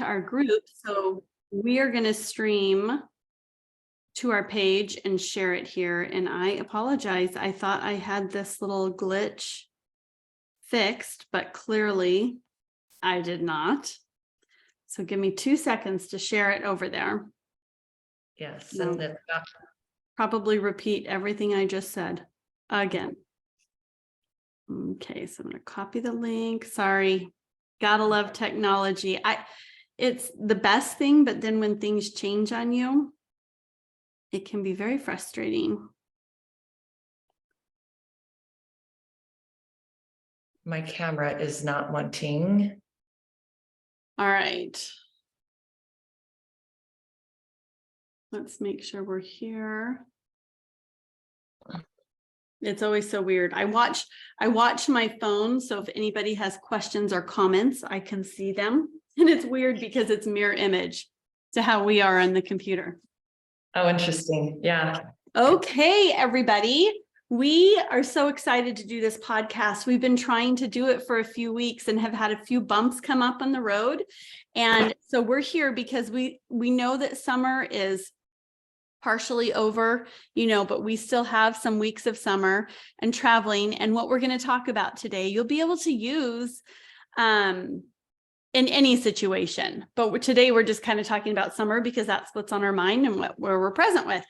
to our group. So we are going to stream to our page and share it here. And I apologize. I thought I had this little glitch fixed, but clearly I did not. So give me 2 seconds to share it over there. Yes. No. And Probably repeat everything I just said again. Okay, so I'm going to copy the link. Sorry. Gotta love technology. It's the best thing, but then when things change on you, it can be very frustrating. my camera is not wanting. All right. Let's make sure we're here. It's always so weird. I watch my phone, so if anybody has questions or comments, I can see them. And it's weird because it's mirror image to how we are on the computer. Oh, interesting. Yeah. Okay, everybody. We are so excited to do this podcast. We've been trying to do it for a few weeks and have had a few bumps come up on the road. And so we're here because we know that summer is partially over, but we still have some weeks of summer and traveling. And what we're going to talk about today, you'll be able to use in any situation. But today we're just kind of talking about summer because that's what's on our mind and where we're present with.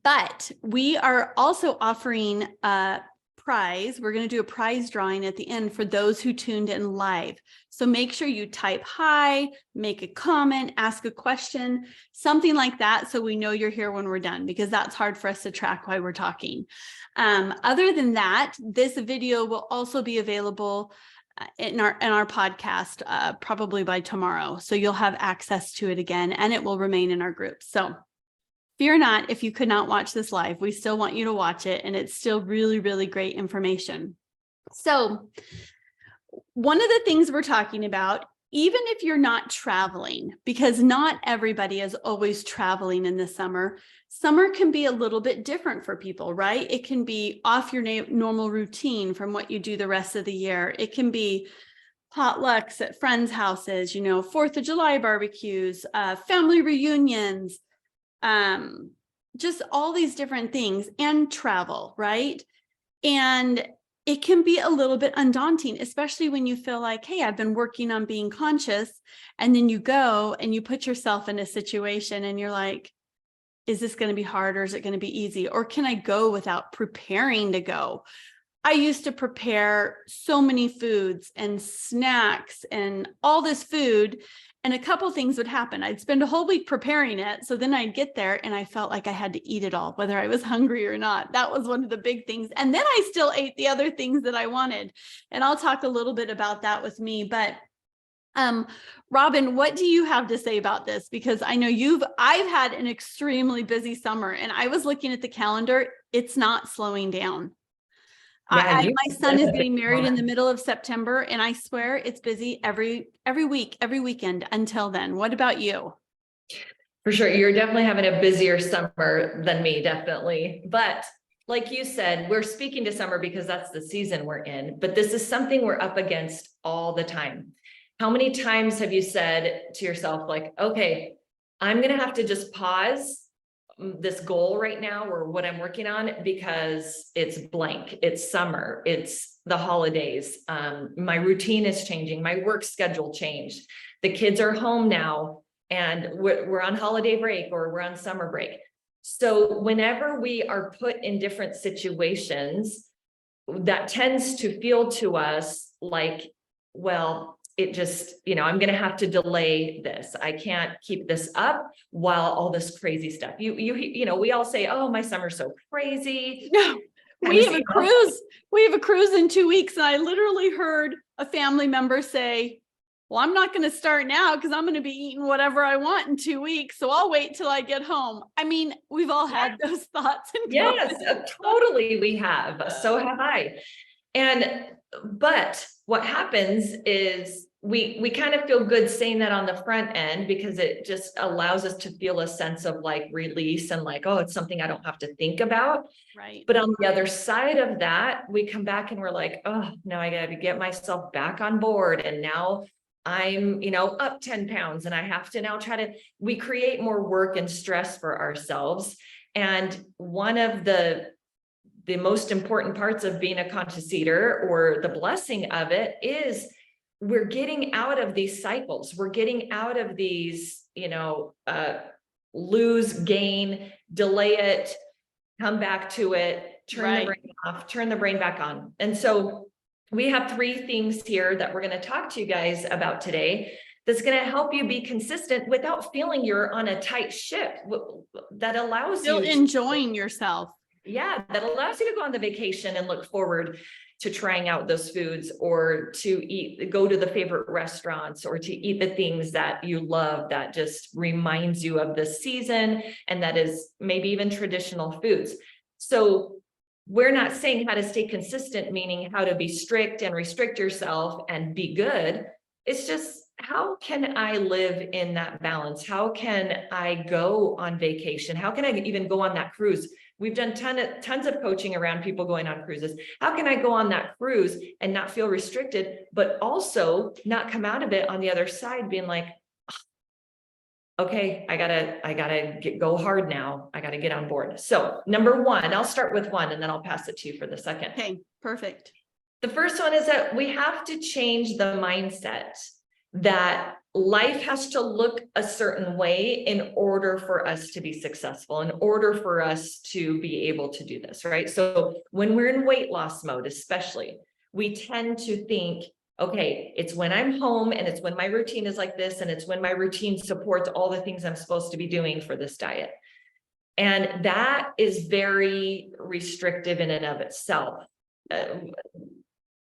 But we are also offering a prize. We're going to do a prize drawing at the end for those who tuned in live. So make sure you type hi, make a comment, ask a question, something like that. So we know you're here when we're done, because that's hard for us to track while we're talking. Other than that, this video will also be available in our podcast, probably by tomorrow. So you'll have access to it again, and it will remain in our group. So fear not if you could not watch this live. We still want you to watch it, and it's still really, really great information. So one of the things we're talking about, even if you're not traveling, because not everybody is always traveling in the summer, summer can be a little bit different for people, right? It can be off your normal routine from what you do the rest of the year. It can be potlucks at friends' houses, 4th of July barbecues, family reunions, just all these different things, and travel, right? And it can be a little bit undaunting, especially when you feel like, hey, I've been working on being conscious, and then you go and you put yourself in a situation and you're like, is this going to be hard, or is it going to be easy? Or can I go without preparing to go? I used to prepare so many foods and snacks and all this food, and a couple things would happen. I'd spend a whole week preparing it. So then I'd get there and I felt like I had to eat it all, whether I was hungry or not. That was one of the big things. And then I still ate the other things that I wanted. And I'll talk a little bit about that with me. But Robin, what do you have to say about this? Because I know I've had an extremely busy summer, and I was looking at the calendar. It's not slowing down. Yeah, my son is getting married in the middle of September, and I swear it's busy every week, every weekend until then. What about you? For sure. You're definitely having a busier summer than me, definitely. But like you said, we're speaking to summer because that's the season we're in, but this is something we're up against all the time. How many times have you said to yourself, like, okay, I'm going to have to just pause this goal right now, or what I'm working on, because it's blank, it's summer, it's the holidays. My routine is changing. My work schedule changed. The kids are home now and we're on holiday break, or we're on summer break. So whenever we are put in different situations, that tends to feel to us like, well, it just, I'm going to have to delay this. I can't keep this up while all this crazy stuff. We all say, oh, my summer's so crazy. No, we have a cruise. We have a cruise in 2 weeks. And I literally heard a family member say, well, I'm not going to start now because I'm going to be eating whatever I want in 2 weeks. So I'll wait till I get home. I mean, we've all had those thoughts. Yes, totally. We have. So have I. But what happens is we kind of feel good saying that on the front end, because it just allows us to feel a sense of like release and like, oh, it's something I don't have to think about. Right. But on the other side of that, we come back and we're like, oh, no, I got to get myself back on board. And now I'm, up 10 pounds and I have to now we create more work and stress for ourselves. And one of the most important parts of being a conscious eater, or the blessing of it, is we're getting out of these cycles. We're getting out of these, lose, gain, delay it, come back to it, turn the brain off, turn the brain back on. And so we have 3 things here that we're going to talk to you guys about today that's going to help you be consistent without feeling you're on a tight ship, that allows Still you enjoying yourself. Yeah, that allows you to go on the vacation and look forward to trying out those foods, or to go to the favorite restaurants, or to eat the things that you love, that just reminds you of the season, and that is maybe even traditional foods. So we're not saying how to stay consistent, meaning how to be strict and restrict yourself and be good. It's just, how can I live in that balance? How can I go on vacation? How can I even go on that cruise? We've done tons of coaching around people going on cruises. How can I go on that cruise and not feel restricted, but also not come out of it on the other side being like, okay, I gotta go hard now. I gotta get on board. So number 1, I'll start with 1 and then I'll pass it to you for the second. Okay, perfect. The first one is that we have to change the mindset that life has to look a certain way in order for us to be successful, in order for us to be able to do this, right? So when we're in weight loss mode, especially, we tend to think, okay, it's when I'm home and it's when my routine is like this, and it's when my routine supports all the things I'm supposed to be doing for this diet. And that is very restrictive in and of itself.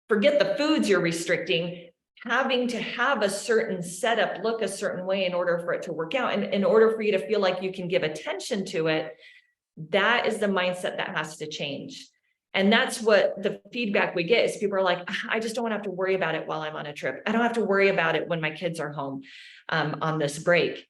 Forget the foods you're restricting. Having to have a certain setup look a certain way in order for it to work out, and in order for you to feel like you can give attention to it, that is the mindset that has to change. And that's what the feedback we get is, people are like, I just don't want to have to worry about it while I'm on a trip. I don't have to worry about it when my kids are home on this break.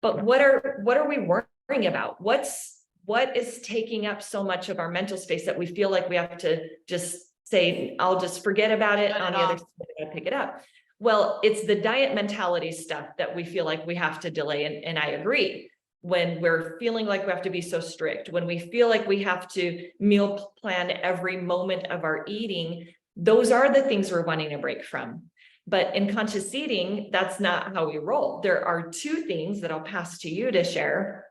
But what are we worrying about? What is taking up so much of our mental space that we feel like we have to just say, I'll just forget about it. On the other side, I pick it up. Well, it's the diet mentality stuff that we feel like we have to delay. And I agree. When we're feeling like we have to be so strict, when we feel like we have to meal plan every moment of our eating, those are the things we're wanting to break from. But in conscious eating, that's not how we roll. There are 2 things that I'll pass to you to share.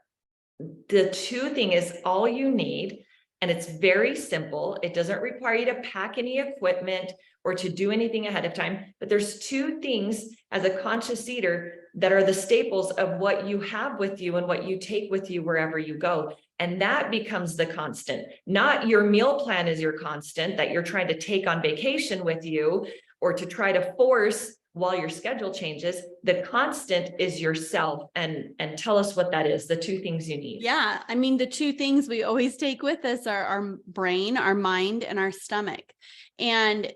The 2 thing is all you need. And it's very simple. It doesn't require you to pack any equipment or to do anything ahead of time. But there's 2 things as a conscious eater that are the staples of what you have with you and what you take with you wherever you go. And that becomes the constant. Not your meal plan is your constant that you're trying to take on vacation with you, or to try to force while your schedule changes. The constant is yourself. And tell us what that is, the 2 things you need. Yeah. I mean, the 2 things we always take with us are our brain, our mind, and our stomach. And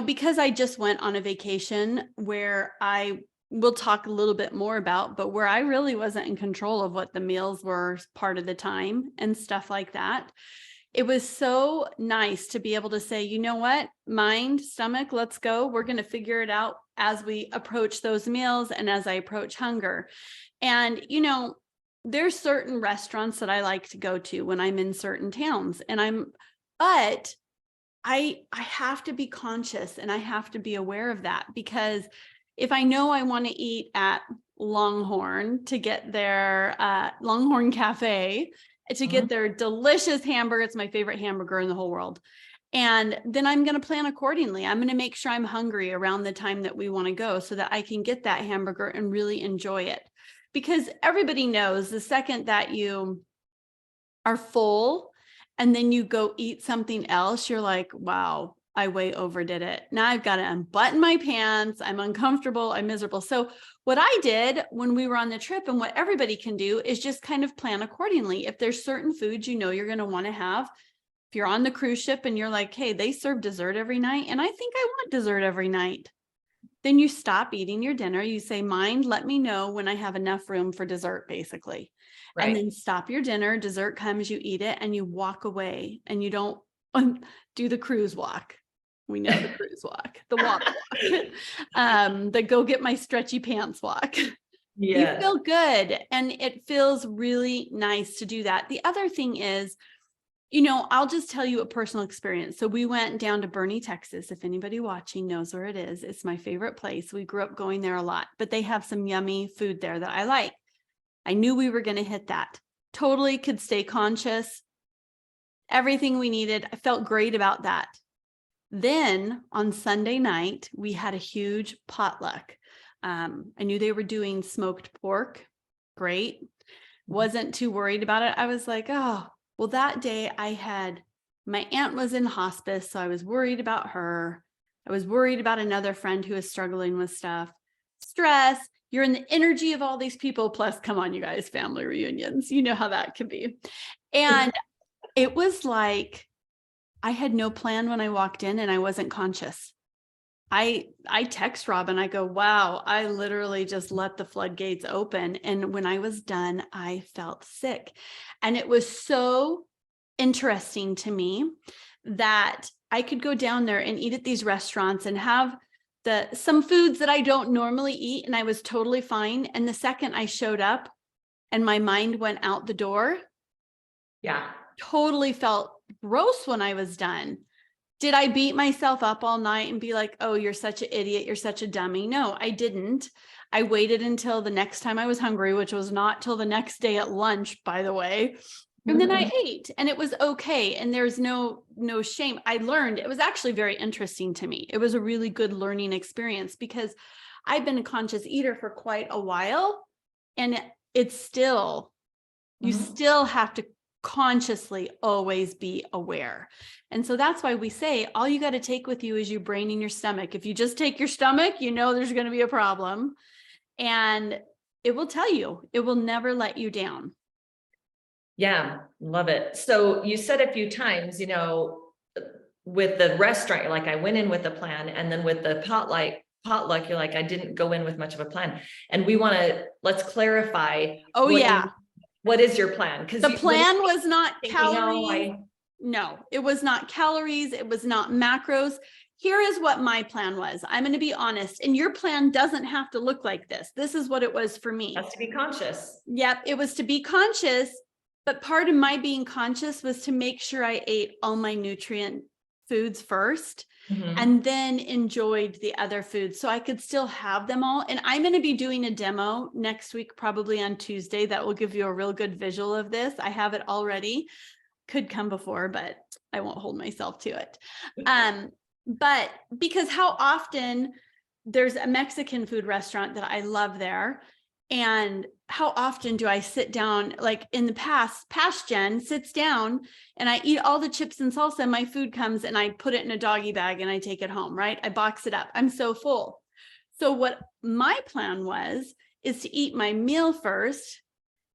because I just went on a vacation where I will talk a little bit more about, but where I really wasn't in control of what the meals were part of the time and stuff like that. It was so nice to be able to say, you know what, mind, stomach, let's go. We're going to figure it out as we approach those meals and as I approach hunger. And, there's certain restaurants that I like to go to when I'm in certain towns, but I have to be conscious and I have to be aware of that, because if I know I want to eat at Longhorn to get their Longhorn Cafe, to get their delicious hamburger. It's my favorite hamburger in the whole world. And then I'm going to plan accordingly. I'm going to make sure I'm hungry around the time that we want to go so that I can get that hamburger and really enjoy it. Because everybody knows the second that you are full and then you go eat something else, you're like, wow, I way overdid it. Now I've got to unbutton my pants. I'm uncomfortable. I'm miserable. So what I did when we were on the trip, and what everybody can do, is just kind of plan accordingly. If there's certain foods you're going to want to have, if you're on the cruise ship and you're like, hey, they serve dessert every night, and I think I want dessert every night, then you stop eating your dinner. You say, mind, let me know when I have enough room for dessert, basically. Right. And then stop your dinner. Dessert comes, you eat it, and you walk away, and you don't do the cruise walk. We know the cruise walk, the water walk, the go get my stretchy pants walk. You Yes. feel good, and it feels really nice to do that. The other thing is, I'll just tell you a personal experience. So we went down to Bernie, Texas. If anybody watching knows where it is, it's my favorite place. We grew up going there a lot, but they have some yummy food there that I like. I knew we were going to hit that. Totally could stay conscious. Everything we needed. I felt great about that. Then on Sunday night, we had a huge potluck. I knew they were doing smoked pork. Great. Wasn't too worried about it. I was like, oh, well, that day my aunt was in hospice, so I was worried about her. I was worried about another friend who was struggling with stuff. Stress, you're in the energy of all these people. Plus, come on, you guys, family reunions. You know how that can be. And it was like, I had no plan when I walked in and I wasn't conscious. I text Robin, I go, wow, I literally just let the floodgates open. And when I was done, I felt sick. And it was so interesting to me that I could go down there and eat at these restaurants and have some foods that I don't normally eat. And I was totally fine. And the second I showed up and my mind went out the door, Yeah. totally felt gross when I was done. Did I beat myself up all night and be like, oh, you're such an idiot, you're such a dummy? No, I didn't. I waited until the next time I was hungry, which was not till the next day at lunch, by the way. And then I ate, and it was okay. And there's no shame. I learned. It was actually very interesting to me. It was a really good learning experience because I've been a conscious eater for quite a while, and it's still, you still have to consciously always be aware. And so that's why we say all you got to take with you is your brain and your stomach. If you just take your stomach, there's going to be a problem, and it will tell you, it will never let you down. Yeah, love it. So you said a few times, with the restaurant, like I went in with a plan, and then with the potluck, you're like, I didn't go in with much of a plan. And let's clarify. Oh, yeah. What is your plan? Because the plan was not calories. Oh, No, it was not calories. It was not macros. Here is what my plan was. I'm going to be honest. And your plan doesn't have to look like this. This is what it was for me. Has to be conscious. Yep. It was to be conscious. But part of my being conscious was to make sure I ate all my nutrient foods first, and then enjoyed the other foods so I could still have them all. And I'm going to be doing a demo next week, probably on Tuesday, that will give you a real good visual of this. I have it already. Could come before, but I won't hold myself to it. But because how often there's a Mexican food restaurant that I love there, and how often do I sit down, like in the past Jen sits down and I eat all the chips and salsa, and my food comes and I put it in a doggy bag and I take it home, right? I box it up. I'm so full. So what my plan is to eat my meal first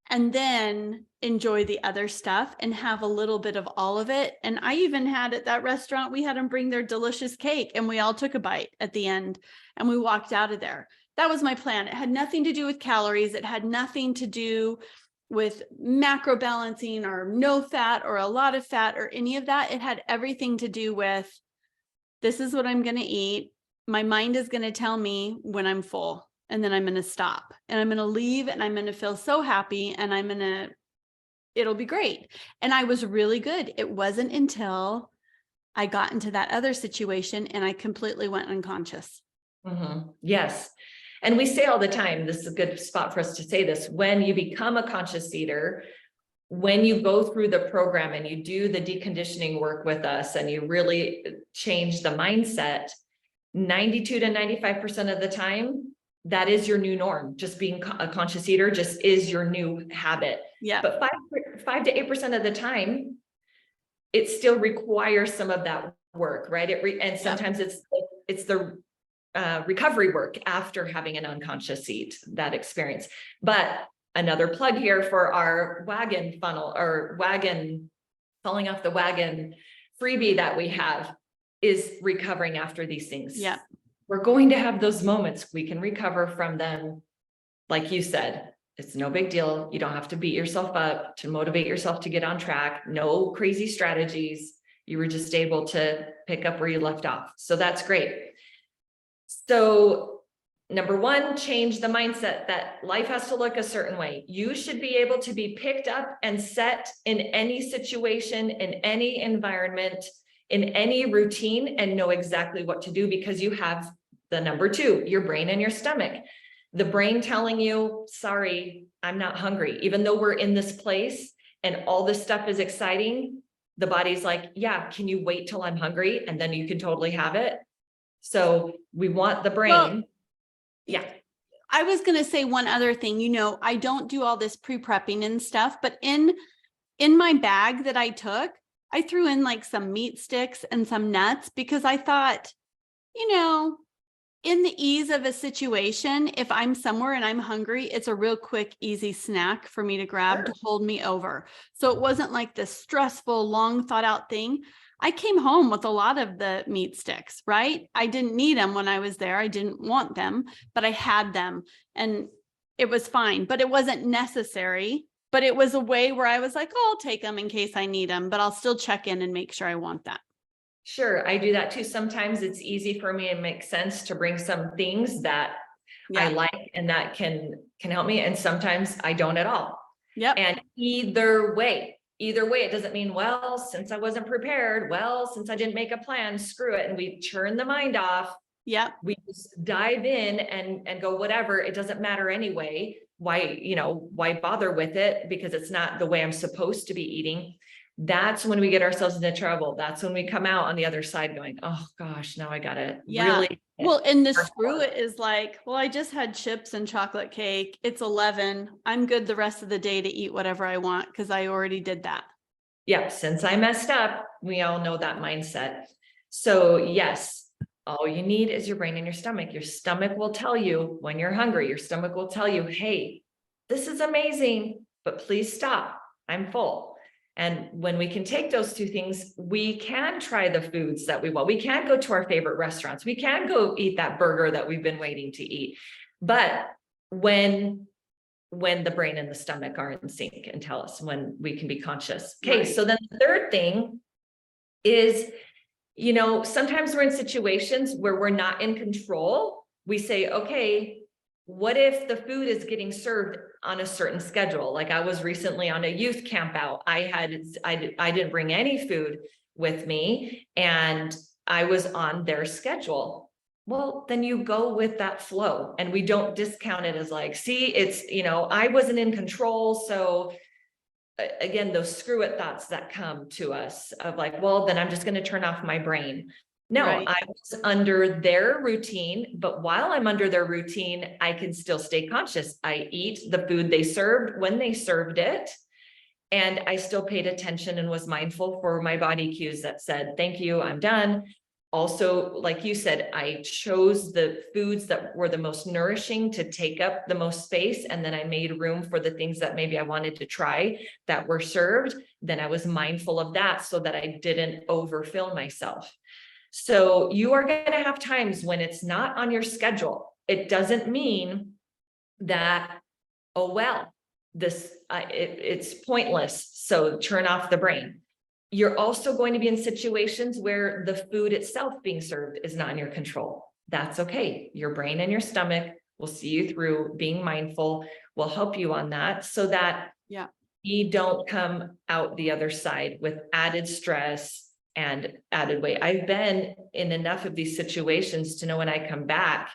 and then enjoy the other stuff and have a little bit of all of it. And I even had at that restaurant, we had them bring their delicious cake and we all took a bite at the end and we walked out of there. That was my plan. It had nothing to do with calories. It had nothing to do with macro balancing or no fat or a lot of fat or any of that. It had everything to do with, this is what I'm going to eat. My mind is going to tell me when I'm full, and then I'm going to stop and I'm going to leave and I'm going to feel so happy and it'll be great. And I was really good. It wasn't until I got into that other situation and I completely went unconscious. Yes. And we say all the time, this is a good spot for us to say this, when you become a conscious eater, when you go through the program and you do the deconditioning work with us and you really change the mindset, 92 to 95% of the time, that is your new norm. Just being a conscious eater just is your new habit. Yeah. But 5 to 8% of the time, it still requires some of that work, right? And sometimes it's the recovery work after having an unconscious eat, that experience. But another plug here for our wagon funnel or falling off the wagon freebie that we have is recovering after these things. Yeah. We're going to have those moments. We can recover from them. Like you said, it's no big deal. You don't have to beat yourself up to motivate yourself to get on track. No crazy strategies. You were just able to pick up where you left off. So that's great. So number one, change the mindset that life has to look a certain way. You should be able to be picked up and set in any situation, in any environment, in any routine, and know exactly what to do, because you have the number two, your brain and your stomach. The brain telling you, sorry, I'm not hungry. Even though we're in this place and all this stuff is exciting, the body's like, yeah, can you wait till I'm hungry? And then you can totally have it. So we want the brain. Well, yeah. I was going to say one other thing, you know, I don't do all this pre-prepping and stuff, but in my bag that I took, I threw in like some meat sticks and some nuts, because I thought, you know, in the ease of a situation, if I'm somewhere and I'm hungry, it's a real quick, easy snack for me to grab to hold me over. So it wasn't like this stressful, long thought out thing. I came home with a lot of the meat sticks, right? I didn't need them when I was there. I didn't want them, but I had them and it was fine, but it wasn't necessary. But it was a way where I was like, oh, I'll take them in case I need them, but I'll still check in and make sure I want that. Sure, I do that too. Sometimes it's easy for me and makes sense to bring some things that I like and that can help me. And sometimes I don't at all. Yep. And either way, it doesn't mean, well, since I wasn't prepared, well, since I didn't make a plan, screw it. And we turn the mind off. Yep. We just dive in and go, whatever, it doesn't matter anyway. Why bother with it? Because it's not the way I'm supposed to be eating. That's when we get ourselves into trouble. That's when we come out on the other side going, oh gosh, now I got to really. Well, and the screw it is like, well, I just had chips and chocolate cake. It's 11. I'm good the rest of the day to eat whatever I want because I already did that. Yeah, since I messed up, we all know that mindset. So yes, all you need is your brain and your stomach. Your stomach will tell you when you're hungry. Your stomach will tell you, hey, this is amazing, but please stop. I'm full. And when we can take those two things, we can try the foods that we want. We can go to our favorite restaurants. We can go eat that burger that we've been waiting to eat. But when the brain and the stomach are in sync and tell us when we can be conscious. Okay, right. So then the third thing is, sometimes we're in situations where we're not in control. We say, okay, what if the food is getting served on a certain schedule? Like I was recently on a youth camp out. I didn't bring any food with me and I was on their schedule. Well, then you go with that flow and we don't discount it as like, see, it's, I wasn't in control. So again, those screw it thoughts that come to us of like, well, then I'm just going to turn off my brain. No, right. I was under their routine, but while I'm under their routine, I can still stay conscious. I eat the food they served when they served it. And I still paid attention and was mindful for my body cues that said, thank you, I'm done. Also, like you said, I chose the foods that were the most nourishing to take up the most space. And then I made room for the things that maybe I wanted to try that were served. Then I was mindful of that so that I didn't overfill myself. So you are going to have times when it's not on your schedule. It doesn't mean that, oh, well, it's pointless. So turn off the brain. You're also going to be in situations where the food itself being served is not in your control. That's okay. Your brain and your stomach will see you through. Being mindful will help you on that so that you don't come out the other side with added stress and added weight. I've been in enough of these situations to know when I come back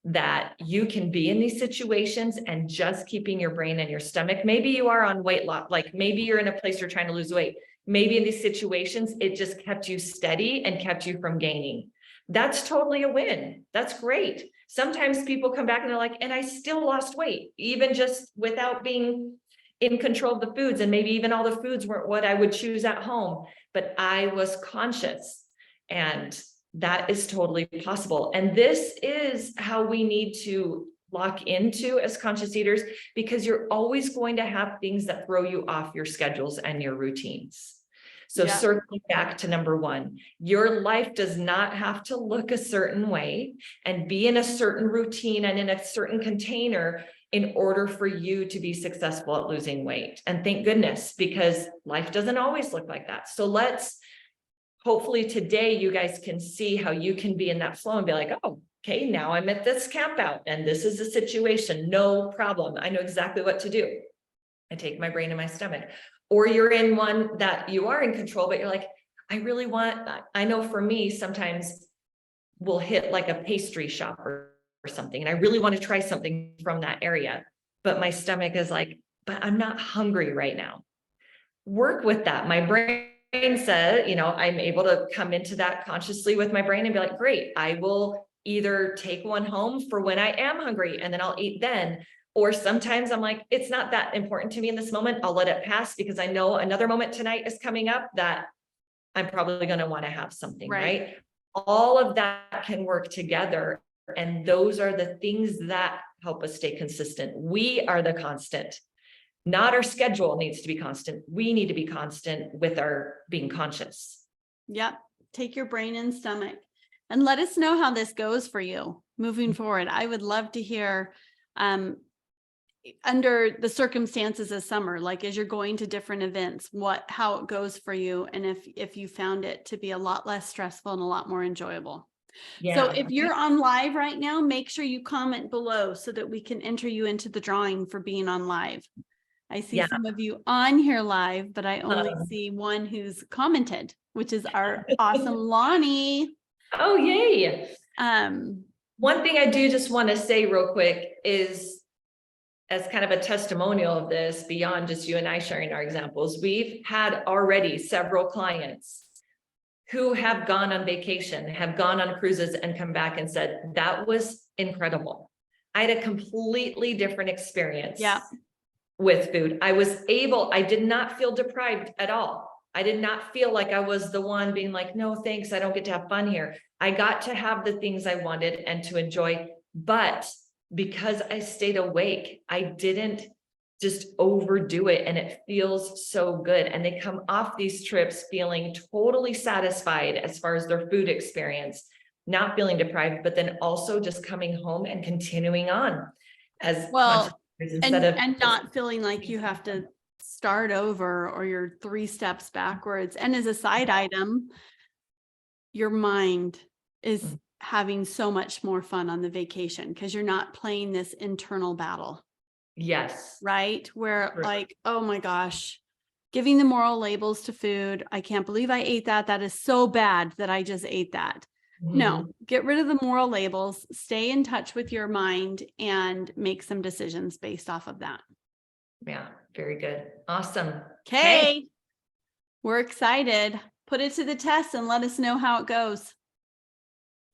that you can be in these situations and just keeping your brain and your stomach. Maybe you are on weight loss, like maybe you're in a place you're trying to lose weight. Maybe in these situations, it just kept you steady and kept you from gaining. That's totally a win. That's great. Sometimes people come back and they're like, and I still lost weight, even just without being in control of the foods. And maybe even all the foods weren't what I would choose at home, but I was conscious, and that is totally possible. And this is how we need to lock into as conscious eaters, because you're always going to have things that throw you off your schedules and your routines. So circling back to number one, your life does not have to look a certain way and be in a certain routine and in a certain container in order for you to be successful at losing weight. And thank goodness, because life doesn't always look like that. So let's hopefully today you guys can see how you can be in that flow and be like, oh, okay, now I'm at this camp out and this is the situation. No problem. I know exactly what to do. I take my brain and my stomach. Or you're in one that you are in control, but you're like, I know for me, sometimes we'll hit like a pastry shop or something, and I really want to try something from that area, but my stomach is like, but I'm not hungry right now. Work with that. My brain said, I'm able to come into that consciously with my brain and be like, great, I will either take one home for when I am hungry and then I'll eat then. Or sometimes I'm like, it's not that important to me in this moment. I'll let it pass because I know another moment tonight is coming up that I'm probably going to want to have something, right? All of that can work together. And those are the things that help us stay consistent. We are the constant. Not our schedule needs to be constant. We need to be constant with our being conscious. Yep. Take your brain and stomach and let us know how this goes for you moving forward. I would love to hear under the circumstances of summer, like as you're going to different events, how it goes for you. And if you found it to be a lot less stressful and a lot more enjoyable. Yeah. So if you're on live right now, make sure you comment below so that we can enter you into the drawing for being on live. I see some of you on here live, but I only see one who's commented, which is our awesome Lonnie. Oh, yay. One thing I do just want to say real quick is, as kind of a testimonial of this, beyond just you and I sharing our examples, we've had already several clients who have gone on vacation, have gone on cruises and come back and said, that was incredible. I had a completely different experience. Yeah. With food. I did not feel deprived at all. I did not feel like I was the one being like, no, thanks, I don't get to have fun here. I got to have the things I wanted and to enjoy, but because I stayed awake, I didn't just overdo it, and it feels so good. And they come off these trips feeling totally satisfied as far as their food experience, not feeling deprived, but then also just coming home and continuing on as well. And not feeling like you have to start over or you're 3 steps backwards. And as a side item, your mind is having so much more fun on the vacation because you're not playing this internal battle. Yes. Right? Where like, oh my gosh, giving the moral labels to food. I can't believe I ate that. That is so bad that I just ate that. No, get rid of the moral labels, stay in touch with your mind and make some decisions based off of that. Yeah, very good. Awesome. Okay. We're excited. Put it to the test and let us know how it goes.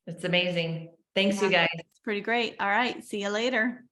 It's amazing. Thanks, you guys. It's pretty great. All right. See you later.